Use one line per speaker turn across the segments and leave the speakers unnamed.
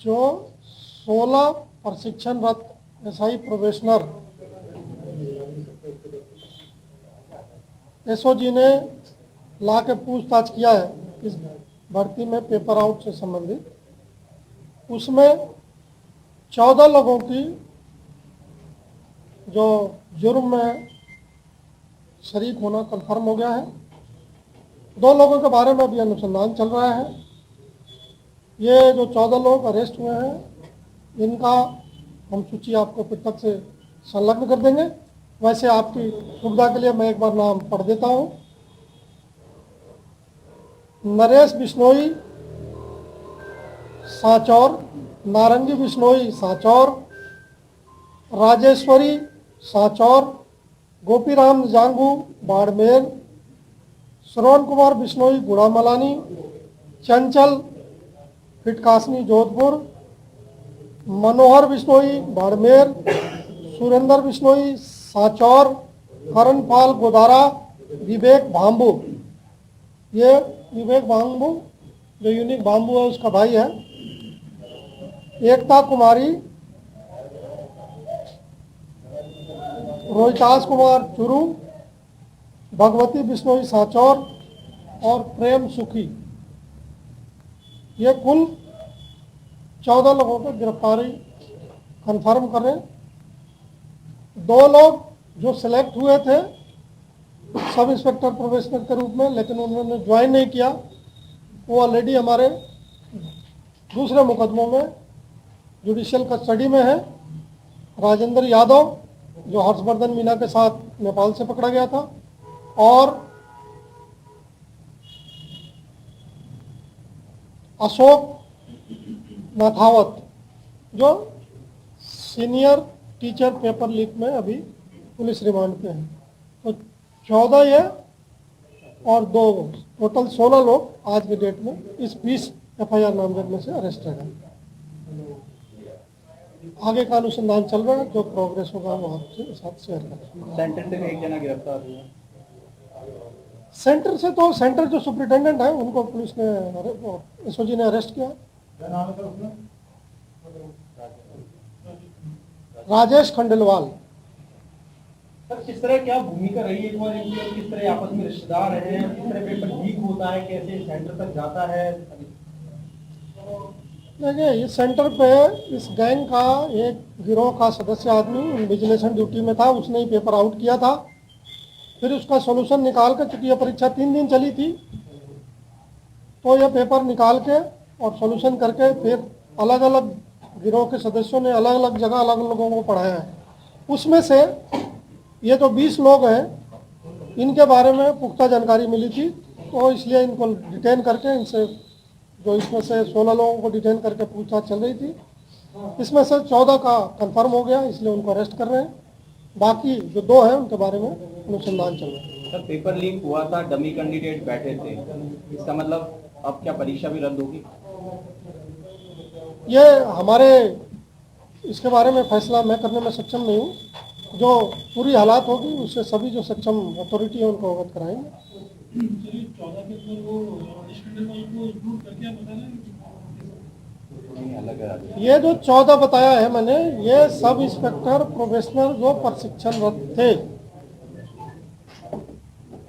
जो 16 प्रशिक्षणरत SI probationer SOG ने ला के पूछताछ किया है इस भर्ती में पेपर आउट से संबंधित, उसमें 14 लोगों की जो जुर्म में शरीक होना कंफर्म हो गया है। 2 लोगों के बारे में अभी अनुसंधान चल रहा है। ये जो 14 लोग अरेस्ट हुए हैं, इनका हम सूची आपको पुस्तक से संलग्न कर देंगे। वैसे आपकी सुविधा के लिए मैं एक बार नाम पढ़ देता हूँ। नरेश बिश्नोई सांचौर, नारंगी बिश्नोई सांचौर, राजेश्वरी सांचौर, गोपीराम जांगू बाड़मेर, श्रवण कुमार बिश्नोई गुड़ामलानी, चंचल फिटकासनी जोधपुर, मनोहर बिश्नोई बाड़मेर, सुरेंद्र बिश्नोई सांचौर, करणपाल गोदारा, विवेक भांबू, ये विवेक भांबू जो यूनिक भांबू है उसका भाई है, एकता कुमारी, रोहितास कुमार चुरू, भगवती बिश्नोई सांचौर और प्रेम सुखी, ये कुल 14 लोगों को गिरफ्तारी कंफर्म कर रहे हैं। 2 लोग जो सिलेक्ट हुए थे सब इंस्पेक्टर प्रोबेशनर के रूप में, लेकिन उन्होंने ज्वाइन नहीं किया, वो ऑलरेडी हमारे दूसरे मुकदमों में जुडिशियल कस्टडी में है। राजेंद्र यादव जो हर्षवर्धन मीना के साथ नेपाल से पकड़ा गया था, और अशोक नाथावत जो सीनियर टीचर पेपर लीक में अभी पुलिस रिमांड पे है। तो 14 ये और 2 टोटल 16 लोग आज के डेट में इस 20 एफआईआर नामजद में से अरेस्ट है। आगे का अनुसंधान चल रहा है, जो प्रोग्रेस होगा वो आपके साथ शेयर करेंगे।
सेंटर से एक जना गिरफ्तार हुआ।
सेंटर से तो सेंटर जो सुप्रिटेंडेंट है उनको पुलिस ने एसओजी ने अरेस्ट किया। राजेश खंडेलवाल।
सर किस तरह क्या भूमिका रही है इनकी, किस तरह आपस में रिश्तेदार हैं, किस तरह पेपर लीक होता है, कैसे सेंटर तक जाता है?
देखिए, इस सेंटर पे इस गैंग का एक गिरोह का सदस्य आदमी इन्विजिलेशन ड्यूटी में था, उसने ही पेपर आउट किया था। फिर उसका सॉल्यूशन निकाल कर, चूंकि यह परीक्षा 3 दिन चली थी, तो यह पेपर निकाल के और सॉल्यूशन करके फिर अलग अलग गिरोह के सदस्यों ने अलग अलग जगह अलग लोगों को पढ़ाया है। उसमें से ये जो 20 लोग हैं, इनके बारे में पुख्ता जानकारी मिली थी, तो इसलिए इनको डिटेन करके इनसे जो इसमें से 16 लोगों को डिटेन करके पूछताछ चल रही थी। इसमें से 14 का कंफर्म हो गया, इसलिए उनको अरेस्ट कर रहे हैं। बाकी जो 2 हैं उनके बारे में अनुसंधान चल रहा है।
सर पेपर लीक हुआ था, डमी कैंडिडेट बैठे थे, इसका मतलब अब क्या परीक्षा भी रद्द होगी?
ये हमारे इसके बारे में फैसला मैं करने में सक्षम नहीं हूँ। जो पूरी हालात होगी उससे सभी जो सक्षम अथॉरिटी है उनको अवगत कराएंगे। ये जो 14 बताया है मैंने, ये सब इंस्पेक्टर प्रोबेशनर जो प्रशिक्षणरत थे।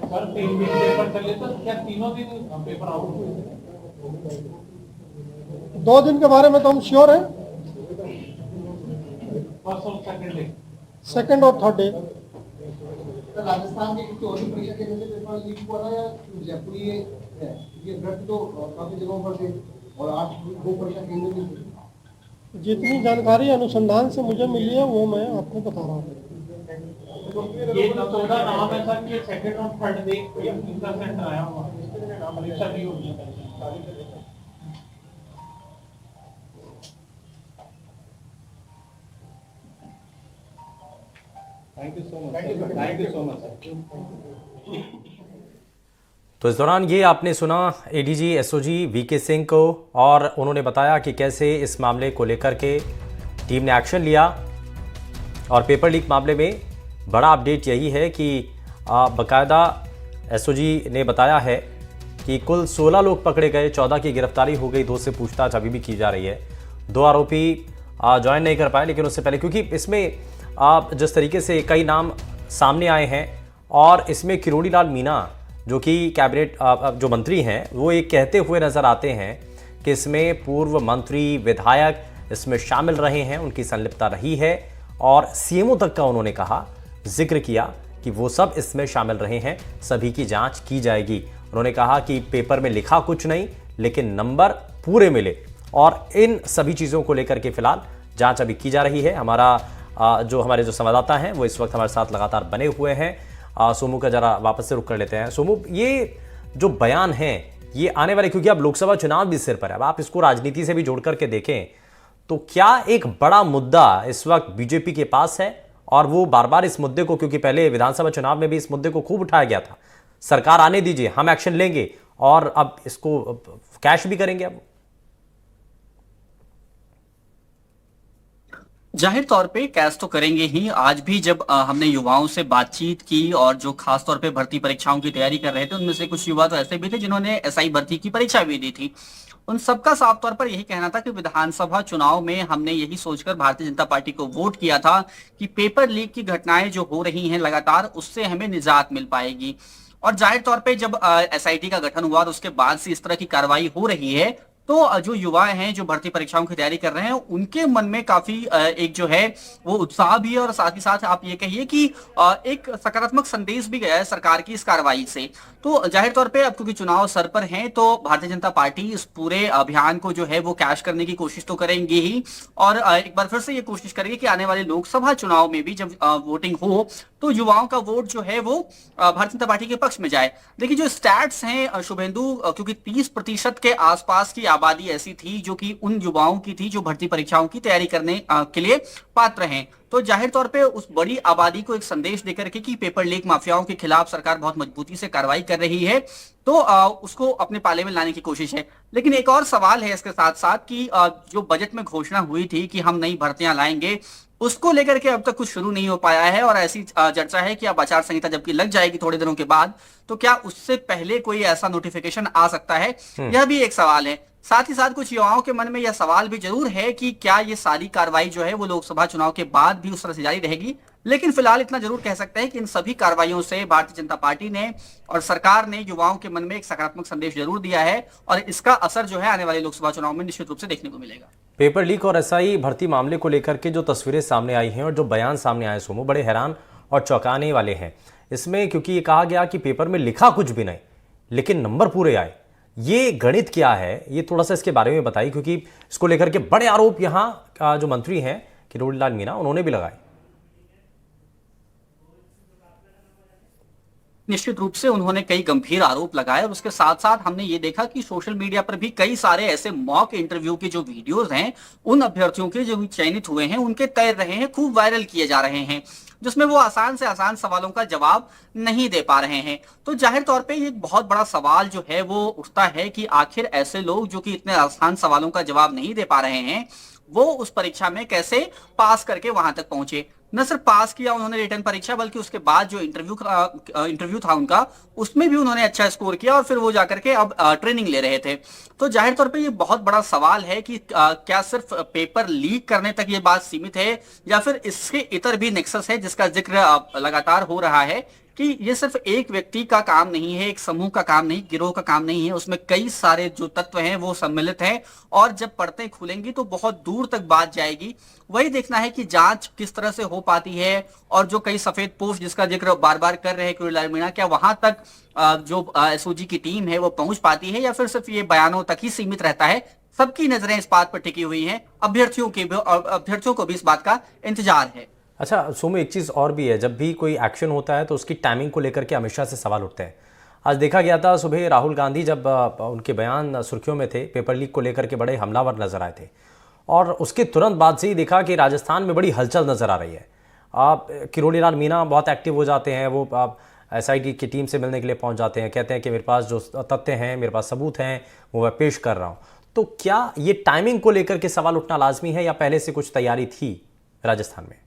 सर 3 दिन पेपर चले तो क्या तीनों दिन पेपर आउट हुए?
2 दिन के बारे में तो हम श्योर हैं,
फर्स्ट और सेकंड डे।
सेकंड और थर्ड डे।
राजस्थान के किसी और भी परीक्षा केंद्र से पेपर लीक हुआ था या जयपुर ही है? ये वृत्त तो काफी जगहों पर थे और 2 परीक्षा केंद्र भी थे।
जितनी जानकारी अनुसंधान से मुझे मिली है वो मैं आपको बता रहा हूँ।
ये 14 नाम है सर कि सेकंड और थर्ड डे ये इनका सेंटर आया हुआ परीक्षा भी होगी है।
Thank you so much sir.
तो इस दौरान ये आपने सुना एडीजी एसओजी वीके सिंह को, और उन्होंने बताया कि कैसे इस मामले को लेकर के टीम ने एक्शन लिया। और पेपर लीक मामले में बड़ा अपडेट यही है कि बाकायदा एसओजी ने बताया है कि कुल 16 लोग पकड़े गए, 14 की गिरफ्तारी हो गई, 2 से पूछताछ अभी भी की जा रही है। 2 आरोपी ज्वाइन नहीं कर पाए, लेकिन उससे पहले क्योंकि इसमें जिस तरीके से कई नाम सामने आए हैं और इसमें किरोड़ी लाल मीणा जो कि कैबिनेट जो मंत्री हैं वो ये कहते हुए नजर आते हैं कि इसमें पूर्व मंत्री विधायक इसमें शामिल रहे हैं, उनकी संलिप्तता रही है और सीएमओ तक का उन्होंने कहा, जिक्र किया कि वो सब इसमें शामिल रहे हैं, सभी की जांच की जाएगी। उन्होंने कहा कि पेपर में लिखा कुछ नहीं लेकिन नंबर पूरे मिले और इन सभी चीज़ों को लेकर के फिलहाल जांच अभी की जा रही है। हमारे जो संवाददाता हैं वो इस वक्त हमारे साथ लगातार बने हुए हैं। सोमू का जरा वापस से रुख कर लेते हैं। सोमू, ये जो बयान है ये आने वाले, क्योंकि अब लोकसभा चुनाव भी सिर पर है, अब आप इसको राजनीति से भी जोड़ करके देखें तो क्या एक बड़ा मुद्दा इस वक्त बीजेपी के पास है और वो बार बार इस मुद्दे को, क्योंकि पहले विधानसभा चुनाव में भी इस मुद्दे को खूब उठाया गया था, सरकार आने दीजिए हम एक्शन लेंगे, और अब इसको कैश भी करेंगे। अब
जाहिर तौर पे कैश तो करेंगे ही। आज भी जब हमने युवाओं से बातचीत की और जो खास तौर पे भर्ती परीक्षाओं की तैयारी कर रहे थे, उनमें से कुछ युवा तो ऐसे भी थे जिन्होंने एसआई भर्ती की परीक्षा भी दी थी। उन सबका साफ तौर पर यही कहना था कि विधानसभा चुनाव में हमने यही सोचकर भारतीय जनता पार्टी को वोट किया था कि पेपर लीक की घटनाएं जो हो रही हैं लगातार, उससे हमें निजात मिल पाएगी। और जाहिर तौर पे जब एसआईटी का गठन हुआ और उसके बाद से इस तरह की कार्रवाई हो रही है, तो जो युवा हैं जो भर्ती परीक्षाओं की तैयारी कर रहे हैं, उनके मन में काफी एक जो है वो उत्साह भी है और साथ ही साथ आप ये कहिए कि एक सकारात्मक संदेश भी गया है सरकार की इस कार्रवाई से। तो जाहिर तौर पे अब क्योंकि चुनाव सर पर हैं, तो भारतीय जनता पार्टी इस पूरे अभियान को जो है वो कैश करने की कोशिश तो करेंगे ही, और एक बार फिर से ये कोशिश करेंगे कि आने वाले लोकसभा चुनाव में भी जब वोटिंग हो तो युवाओं का वोट जो है वो भारतीय जनता पार्टी के पक्ष में जाए। देखिए जो स्टैट्स हैं शुभेंदु, क्योंकि 30% के आसपास की आबादी ऐसी थी जो कि उन युवाओं की थी जो भर्ती परीक्षाओं की तैयारी करने के लिए पात्र हैं, तो जाहिर तौर पे उस बड़ी आबादी को एक संदेश देकर के कि पेपर लीक माफियाओं के खिलाफ सरकार बहुत मजबूती से कार्रवाई कर रही है, तो उसको अपने पाले में लाने की कोशिश है। लेकिन एक और सवाल है इसके साथ साथ कि जो बजट में घोषणा हुई थी कि हम नई भर्तियां लाएंगे, उसको लेकर के अब तक कुछ शुरू नहीं हो पाया है और ऐसी चर्चा है कि अब आचार संहिता जबकि लग जाएगी थोड़े दिनों के बाद, तो क्या उससे पहले कोई ऐसा नोटिफिकेशन आ सकता है, यह भी एक सवाल है। साथ ही साथ कुछ युवाओं के मन में यह सवाल भी जरूर है कि क्या ये सारी कार्रवाई जो है वो लोकसभा चुनाव के बाद भी उस तरह से जारी रहेगी। लेकिन फिलहाल इतना जरूर कह सकते हैं कि इन सभी कार्रवाइयों से भारतीय जनता पार्टी ने और सरकार ने युवाओं के मन में एक सकारात्मक संदेश जरूर दिया है और इसका असर जो है आने वाले लोकसभा चुनाव में निश्चित रूप से देखने को मिलेगा।
पेपर लीक और एसआई भर्ती मामले को लेकर के जो तस्वीरें सामने आई हैं और जो बयान सामने आए सोमू, बड़े हैरान और चौंकाने वाले हैं इसमें, क्योंकि ये कहा गया कि पेपर में लिखा कुछ भी नहीं लेकिन नंबर पूरे आए। ये गणित क्या है, ये थोड़ा सा इसके बारे में बताइए, क्योंकि इसको लेकर के बड़े आरोप यहाँ जो मंत्री हैं किरोड़ी लाल मीणा, उन्होंने भी लगाए।
निश्चित रूप से उन्होंने कई गंभीर आरोप लगाए और उसके साथ साथ हमने ये देखा कि सोशल मीडिया पर भी कई सारे ऐसे मॉक इंटरव्यू के जो वीडियोस हैं उन अभ्यर्थियों के जो चयनित हुए हैं उनके तैर रहे हैं, खूब वायरल किए जा रहे हैं, जिसमें वो आसान से आसान सवालों का जवाब नहीं दे पा रहे हैं। तो जाहिर तौर पे ये एक बहुत बड़ा सवाल जो है वो उठता है कि आखिर ऐसे लोग जो कि इतने आसान सवालों का जवाब नहीं दे पा रहे हैं, वो उस परीक्षा में कैसे पास करके वहां तक पहुंचे। न सिर्फ पास किया उन्होंने रिटर्न परीक्षा, बल्कि उसके बाद जो इंटरव्यू था उनका, उसमें भी उन्होंने अच्छा स्कोर किया और फिर वो जाकर के अब ट्रेनिंग ले रहे थे। तो जाहिर तौर पे ये बहुत बड़ा सवाल है कि क्या सिर्फ पेपर लीक करने तक ये बात सीमित है या फिर इसके इतर भी नेक्सस है जिसका जिक्र लगातार हो रहा है कि ये सिर्फ एक व्यक्ति का काम नहीं है, एक समूह का काम नहीं, गिरोह का काम नहीं है, उसमें कई सारे जो तत्व हैं वो सम्मिलित हैं और जब परतें खुलेंगी तो बहुत दूर तक बात जाएगी। वही देखना है कि जांच किस तरह से हो पाती है और जो कई सफेद पोस्ट जिसका जिक्र बार बार कर रहे हैं किरोड़ी लाल मीणा, क्या वहां तक जो एसओजी की टीम है वो पहुंच पाती है या फिर सिर्फ ये बयानों तक ही सीमित रहता है। सबकी नजरें इस बात पर टिकी हुई हैं, अभ्यर्थियों को भी इस बात का इंतजार है।
अच्छा सोमू, एक चीज़ और भी है, जब भी कोई एक्शन होता है तो उसकी टाइमिंग को लेकर के हमेशा से सवाल उठते हैं। आज देखा गया था सुबह राहुल गांधी जब उनके बयान सुर्खियों में थे, पेपर लीक को लेकर के बड़े हमलावर नजर आए थे और उसके तुरंत बाद से ही देखा कि राजस्थान में बड़ी हलचल नजर आ रही है। किरोड़ी लाल मीणा बहुत एक्टिव हो जाते हैं, वो एसआईटी की टीम से मिलने के लिए पहुंच जाते हैं, कहते हैं कि मेरे पास जो तथ्य हैं, मेरे पास सबूत हैं, वो मैं पेश कर रहा हूँ। तो क्या ये टाइमिंग को लेकर के सवाल उठना लाजमी है या पहले से कुछ तैयारी थी राजस्थान में?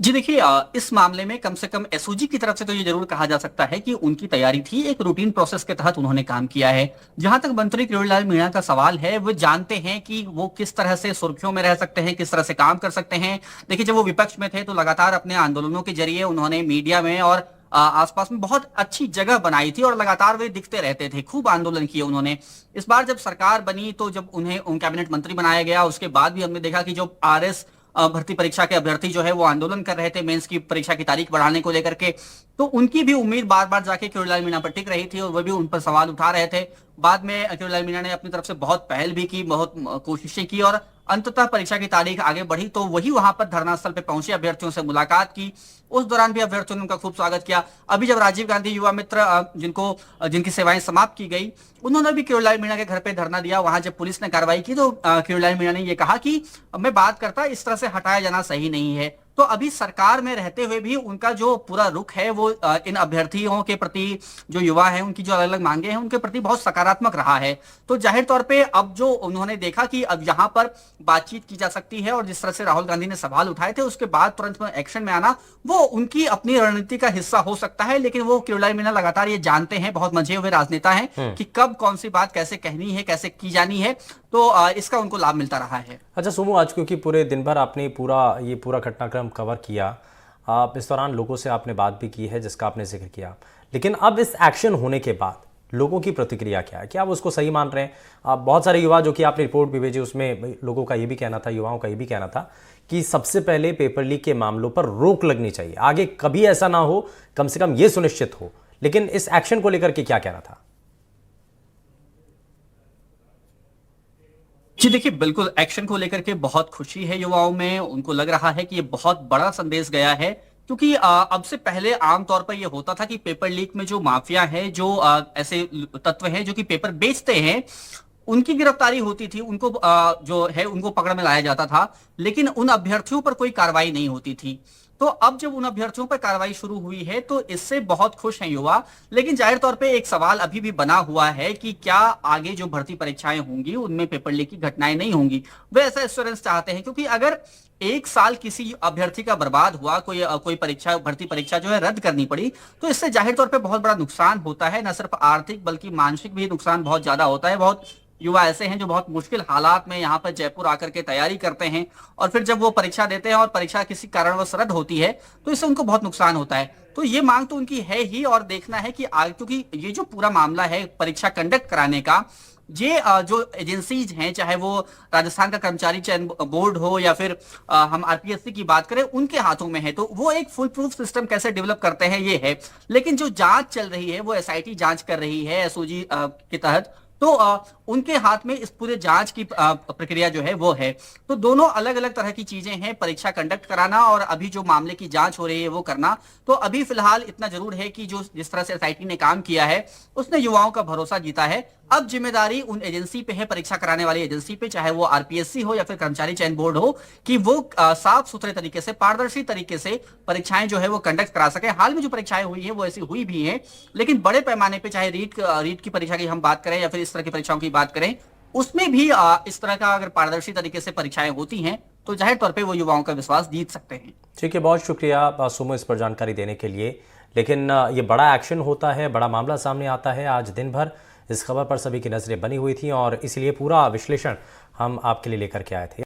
जी देखिए, इस मामले में कम से कम एसओजी की तरफ से तो ये जरूर कहा जा सकता है कि उनकी तैयारी थी, एक रूटीन प्रोसेस के तहत उन्होंने काम किया है। जहां तक मंत्री किरोड़ीलाल मीणा का सवाल है, वो जानते हैं कि वो किस तरह से सुर्खियों में रह सकते हैं, किस तरह से काम कर सकते हैं। देखिए, जब वो विपक्ष में थे तो लगातार अपने आंदोलनों के जरिए उन्होंने मीडिया में और आसपास में बहुत अच्छी जगह बनाई थी और लगातार वे दिखते रहते थे, खूब आंदोलन किए उन्होंने। इस बार जब सरकार बनी तो जब उन्हें कैबिनेट मंत्री बनाया गया, उसके बाद भी हमने देखा कि जो आरएस भर्ती परीक्षा के अभ्यर्थी जो है वो आंदोलन कर रहे थे मेंस की परीक्षा की तारीख बढ़ाने को लेकर के, तो उनकी भी उम्मीद बार बार जाके किरोड़ीलाल मीणा पर टिक रही थी और वह भी उन पर सवाल उठा रहे थे। बाद में किरोड़ीलाल मीणा ने अपनी तरफ से बहुत पहल भी की, बहुत कोशिशें की और अंततः परीक्षा की तारीख आगे बढ़ी तो वही वहां पर धरना स्थल पे पहुंचे, अभ्यर्थियों से मुलाकात की। उस दौरान भी अभ्यर्थियों ने उनका खूब स्वागत किया। अभी जब राजीव गांधी युवा मित्र जिनकी सेवाएं समाप्त की गई, उन्होंने भी किरोड़ीलाल मीणा के घर पे धरना दिया। वहां जब पुलिस ने कार्रवाई की तो किरोड़ीलाल मीणा ने यह कहा कि मैं बात करता, इस तरह से हटाया जाना सही नहीं है। तो अभी सरकार में रहते हुए भी उनका जो पूरा रुख है वो इन अभ्यर्थियों के प्रति, जो युवा हैं उनकी जो अलग अलग मांगे हैं उनके प्रति बहुत सकारात्मक रहा है। तो जाहिर तौर पे अब जो उन्होंने देखा कि अब यहाँ पर बातचीत की जा सकती है और जिस तरह से राहुल गांधी ने सवाल उठाए थे उसके बाद तुरंत एक्शन में आना, वो उनकी अपनी रणनीति का हिस्सा हो सकता है। लेकिन वो किरोड़ीलाल मीणा लगातार ये जानते हैं, बहुत मंझे हुए राजनेता हैं कि कब कौन सी बात कैसे कहनी है, कैसे की जानी है, तो इसका उनको लाभ मिलता रहा है।
अच्छा सोमू, आज क्योंकि पूरे दिन भर आपने ये पूरा घटनाक्रम कवर किया, आप इस दौरान लोगों से आपने बात भी की है जिसका आपने जिक्र किया, लेकिन अब इस एक्शन होने के बाद लोगों की प्रतिक्रिया क्या है? क्या आप उसको सही मान रहे हैं? आप बहुत सारे युवा, जो कि आपने रिपोर्ट भी भेजी, उसमें लोगों का ये भी कहना था, युवाओं का ये भी कहना था कि सबसे पहले पेपर लीक के मामलों पर रोक लगनी चाहिए, आगे कभी ऐसा ना हो, कम से कम ये सुनिश्चित हो। लेकिन इस एक्शन को लेकर के क्या कहना था?
जी देखिए, बिल्कुल एक्शन को लेकर के बहुत खुशी है युवाओं में। उनको लग रहा है कि ये बहुत बड़ा संदेश गया है, क्योंकि अब से पहले आमतौर पर यह होता था कि पेपर लीक में जो माफिया है, जो ऐसे तत्व हैं जो कि पेपर बेचते हैं, उनकी गिरफ्तारी होती थी, उनको जो है उनको पकड़ में लाया जाता था, लेकिन उन अभ्यर्थियों पर कोई कार्रवाई नहीं होती थी। तो अब जब उन अभ्यर्थियों पर कार्रवाई शुरू हुई है तो इससे बहुत खुश हैं युवा। लेकिन जाहिर तौर पे एक सवाल अभी भी बना हुआ है कि क्या आगे जो भर्ती परीक्षाएं होंगी उनमें पेपर लीक की घटनाएं नहीं होंगी। वे ऐसा एश्योरेंस चाहते हैं, क्योंकि अगर एक साल किसी अभ्यर्थी का बर्बाद हुआ, कोई परीक्षा, भर्ती परीक्षा जो है रद्द करनी पड़ी, तो इससे जाहिर तौर पर बहुत बड़ा नुकसान होता है। न सिर्फ आर्थिक बल्कि मानसिक भी नुकसान बहुत ज्यादा होता है। बहुत युवा ऐसे हैं जो बहुत मुश्किल हालात में यहाँ पर जयपुर आकर के तैयारी करते हैं और फिर जब वो परीक्षा देते हैं और परीक्षा किसी कारणवश रद्द होती है तो इससे उनको बहुत नुकसान होता है। तो ये मांग तो उनकी है ही, और देखना है कि आगे, क्योंकि ये जो पूरा मामला है परीक्षा कंडक्ट कराने का, ये जो एजेंसीज हैं, चाहे वो राजस्थान का कर्मचारी चयन बोर्ड हो या फिर हम आरपीएससी की बात करें, उनके हाथों में है। तो वो एक फुल प्रूफ सिस्टम कैसे डेवलप करते हैं ये है। लेकिन जो जांच चल रही है वो एसआईटी जांच कर रही है एसओजी के तहत, तो उनके हाथ में इस पूरे जांच की प्रक्रिया जो है वो है। तो दोनों अलग अलग तरह की चीजें हैं, परीक्षा कंडक्ट कराना और अभी जो मामले की जांच हो रही है वो करना। तो अभी फिलहाल इतना जरूर है कि जो जिस तरह से एसआईटी ने काम किया है उसने युवाओं का भरोसा जीता है। अब जिम्मेदारी उन एजेंसी पे है, परीक्षा कराने वाली एजेंसी पे, चाहे वो आरपीएससी हो या फिर कर्मचारी चयन बोर्ड हो, कि वो साफ सुथरे तरीके से, पारदर्शी तरीके से परीक्षाएं जो है वो कंडक्ट करा सके। हाल में जो परीक्षाएं हुई है वो ऐसी हुई भी हैं, लेकिन बड़े पैमाने पे, चाहे रीट की परीक्षा की हम बात करें या फिर इस तरह की परीक्षाओं की बात करें, उसमें भी इस तरह का अगर पारदर्शी तरीके से परीक्षाएं होती हैं तो जाहिर तौर पे वो युवाओं का विश्वास जीत सकते हैं।
ठीक है, बहुत शुक्रिया सुमो इस पर जानकारी देने के लिए। लेकिन ये बड़ा एक्शन होता है, बड़ा मामला सामने आता है। आज दिन भर इस खबर पर सभी की नजरें बनी हुई थी और इसलिए पूरा विश्लेषण हम आपके लिए लेकर के आए थे।